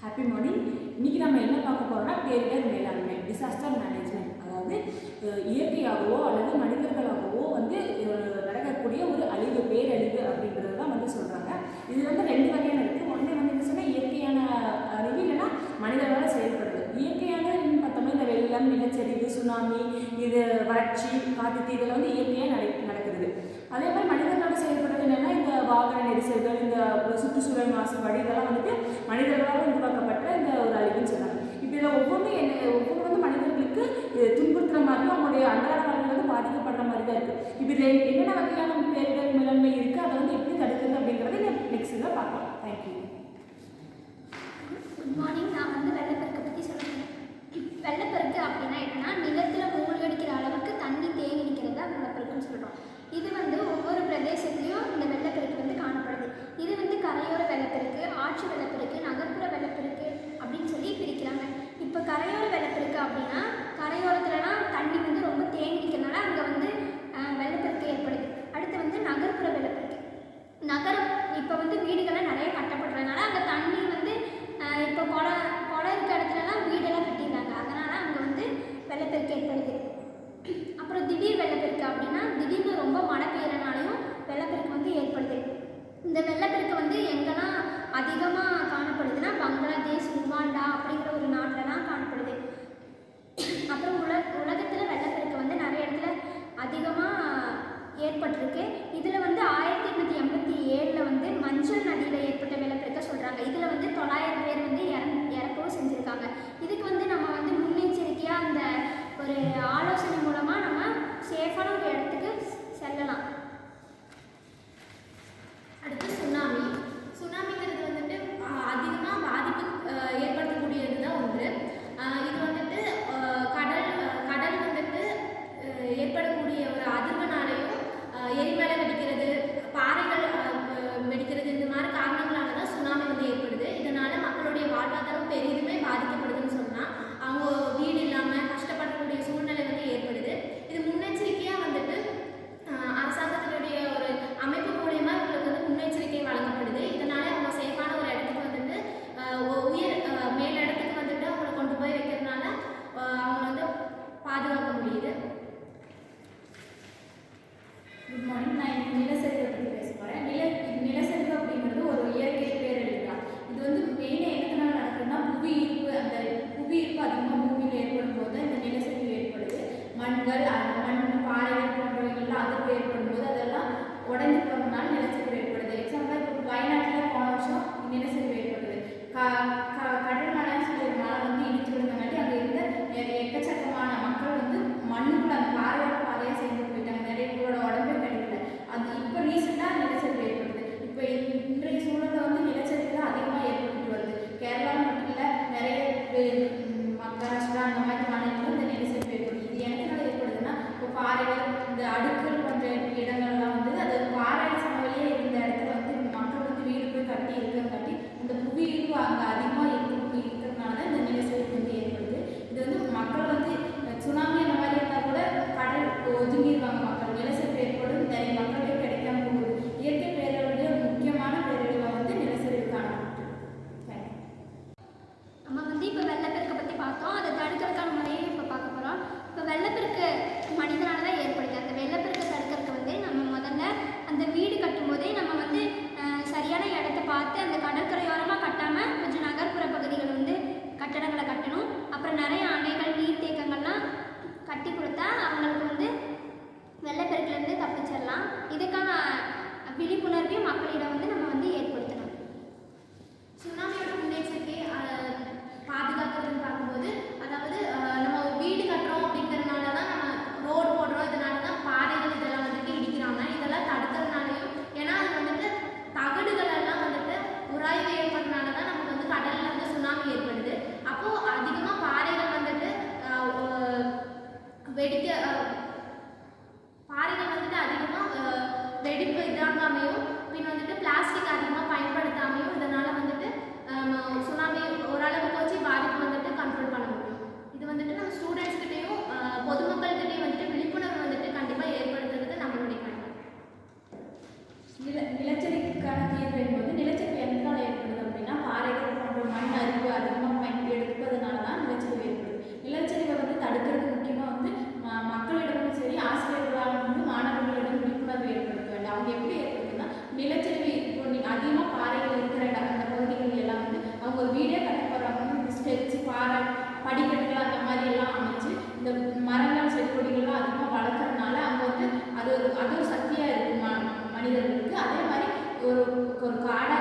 Happy morning. இன்னைக்கு நம்ம என்ன பார்க்க போறோம்னா பேரிடர் மேலாண்மை, டிசாஸ்டர் மேனேஜ்மெண்ட். அதாவது இயற்கையாகவோ அல்லது மனிதர்களாகவோ நடக்கக்கூடிய ஒரு அழிவு, பேரழிவு அப்படின்றது தான் சொல்றாங்க. இது ரெண்டு வகையான இருக்கு. ஒன்று என்ன சொன்னால் இயற்கையான அழிவு, இல்லைன்னா மனிதர்களால் செயல்படுது. இயற்கையானன்னு பார்த்தோம்னா இந்த வெள்ளம், நிலச்சரிவு, சுனாமி, இது வறட்சி, காட்டுத்தீ, இதெல்லாம் இயற்கையாக நடக்குது. அதே மாதிரி மனிதர்களோட செயல்படுறது என்னன்னா இந்த வாகன நெரிசல்கள், இந்த சுற்றுச்சூழல் மாசுபாடு, இதெல்லாம் மனிதர்களால் உருவாக்கப்பட்ட இந்த ஒரு அழிவுன்னு சொன்னாங்க. இப்போ இதில் ஒவ்வொரு மனிதர்களுக்கு துன்புறுத்துற மாதிரியும் அவங்களுடைய அன்றாட வாழ்க்கை பாதிக்கப்படுற மாதிரி தான் இருக்குது. இப்போ இதில் என்னென்ன வகையான பேரிடர் மேலாண்மை இருக்குது, அதை எப்படி தடுக்குது அப்படிங்கிறத நெக்ஸ்ட் தான் பார்க்கலாம். தேங்க்யூ. Good morning. நான் வெள்ளப்பெருக்கை பற்றி சொல்கிறேன். வெள்ளப்பெருக்கு அப்படின்னா என்னென்னா நிலத்தில் மூழ்கடிக்கிற அளவுக்கு தண்ணி தேங்கி நிற்கிறது தான் வெள்ளப்பெருக்குன்னு சொல்கிறோம். இது ஒவ்வொரு பிரதேசத்துலேயும் இந்த வெள்ளப்பெருக்கு காணப்படுது. இது கரையோர வெள்ளப்பெருக்கு, ஆற்று வெள்ளப்பெருக்கு, நகர்ப்புற வெள்ளப்பெருக்கு அப்படின்னு சொல்லி பிரிக்கிறாங்க. இப்போ கரையோர வெள்ளப்பெருக்கு அப்படின்னா கரையோரத்துலலாம் தண்ணி ரொம்ப தேங்கி நிற்கிறதுனால அங்கே வெள்ளப்பெருக்கு ஏற்படுது. அடுத்து நகர்ப்புற வெள்ளப்பெருக்கு. நகரம் இப்போ வீடுகள்லாம் நிறைய கட்டப்படுறதுனால அங்கே தண்ணி இப்போ குளம் இருக்க இடத்துலலாம் வீடெல்லாம் கட்டிடுறாங்க. அதனால் அங்கே வெள்ளப்பெருக்கு ஏற்படுது. அப்புறம் திடீர் வெள்ளப்பெருக்கு அப்படின்னா திடீர்னு ரொம்ப மழை பெய்யறனாலையும் வெள்ளப்பெருக்கு ஏற்படுது. இந்த வெள்ளப்பெருக்கு எங்கெல்லாம் அதிகமாக காணப்படுதுன்னா பங்களாதேஷ், ருவாண்டா அப்படிங்கிற ஒரு நாட்டிலலாம் காணப்படுது. அப்புறம் உலகத்தில் வெள்ளப்பெருக்கு நிறைய இடத்துல அதிகமாக ஏற்பட்டிருக்கு. இதில் 1887 மஞ்சள் நதியில் ஏற்பட்ட வெள்ளப்பெருக்க சொல்கிறாங்க. இதில் 900 பேர் இறக்கவும் செஞ்சுருக்காங்க. இதுக்கு நம்ம முன்னெச்சரிக்கையாக அந்த ஒரு ஆலோசனை மூலமாக நம்ம சேஃபான ஒரு இடத்துக்கு செல்லலாம். அடுத்து சுனாமி. சுனாமிங்கிறது அதிகமாக பாதிப்பு ஏற்படுத்தக்கூடியது தான் ஒன்று. இது கடல் ஏற்படக்கூடிய ஒரு அதிர்வுனாலையும் எரிமலை வெடிக்கிறது, பாறைகள் வெடிக்கிறது, இந்த மாதிரி காரணங்களால தான் சுனாமி ஏற்படுது. இதனால் மக்களுடைய வாழ்வாதாரம் பெரிதுமே பாதிக்கப்படுதுன்னு சொன்னால் அவங்க வீடு இல்லாமல் கஷ்டப்படக்கூடிய சூழ்நிலை ஏற்படுது. இது முன்னெச்சரிக்கையாக அரசாங்கத்தினுடைய ஒரு அமைப்பு மூலயமா இவங்களுக்கு முன்னெச்சரிக்கை வழங்கப்படுது. இதனால அவங்க சேஃபான ஒரு இடத்துக்கு உயர் மேல் இடத்துக்கு அவங்களை கொண்டு போய் வைக்கிறதுனால அவங்கள பாதுகாக்க முடியுது. Good morning. நான் இன்னைக்கு நிலச்சரிவை பற்றி பேச போகிறேன். நிலச்சரிவு அப்படிங்கிறது ஒரு இயற்கை பேரழிவு தான். இது மெயினாக எதுனால நடக்குதுன்னா புவி ஈர்ப்பு அதிகமாக பூமியில் ஏற்படும் போது இந்த நிலச்சரிவு ஏற்படுது. மண், பாறைகள் போன்றவைகள்லாம் அதிர்வு ஏற்படும் போது அதெல்லாம் உடஞ்சி போகிறதுனால நிலச்சரிவு ஏற்படுது. எக்ஸாம்பிளாக இப்போ வயநாட்டில் போன வருஷம் நிலச்சரிவு ஏற்படுது. கடல் மலைன்னு சொல்லி ஒரு மலை இடிச்சு விழுந்தங்காட்டி அங்கே இருந்த எக்கச்சக்கமான மக்கள் மண்ணுக்குள்ள அந்த பாறையோட பாதையாக சேர்ந்து போயிட்டாங்க. நிறைய பேரோட உடம்பே கிடைக்கல. அது இப்போ ரீசெண்டாக நிலச்சரிவு ஏற்படுது. இப்போ இன்றைய சூழலில் நிலச்சரிவு தான் அதிகமாக ஏற்பட்டு வருது. கேரளா மட்டும் இல்லை, நிறைய மகாராஷ்டிரா அந்த மாதிரி மாநிலங்களும் இந்த நிலச்சரிவு ஏற்படுது. இது எதனால ஏற்படுதுன்னா இப்போ பாறைகள், இந்த அடுக்கள் போன்ற இடங்கள்லாம் அது பாறை சமவெளியே இருந்த இடத்துல மக்கள் வீடு போய் கட்டி இருக்கிறங்காட்டி இந்த புவி ஈர்ப்பு அங்கே அதிகமாக அது ஒரு சக்தியாக இருக்கும் மனிதர்களுக்கு. அதே மாதிரி ஒரு ஒரு காடாக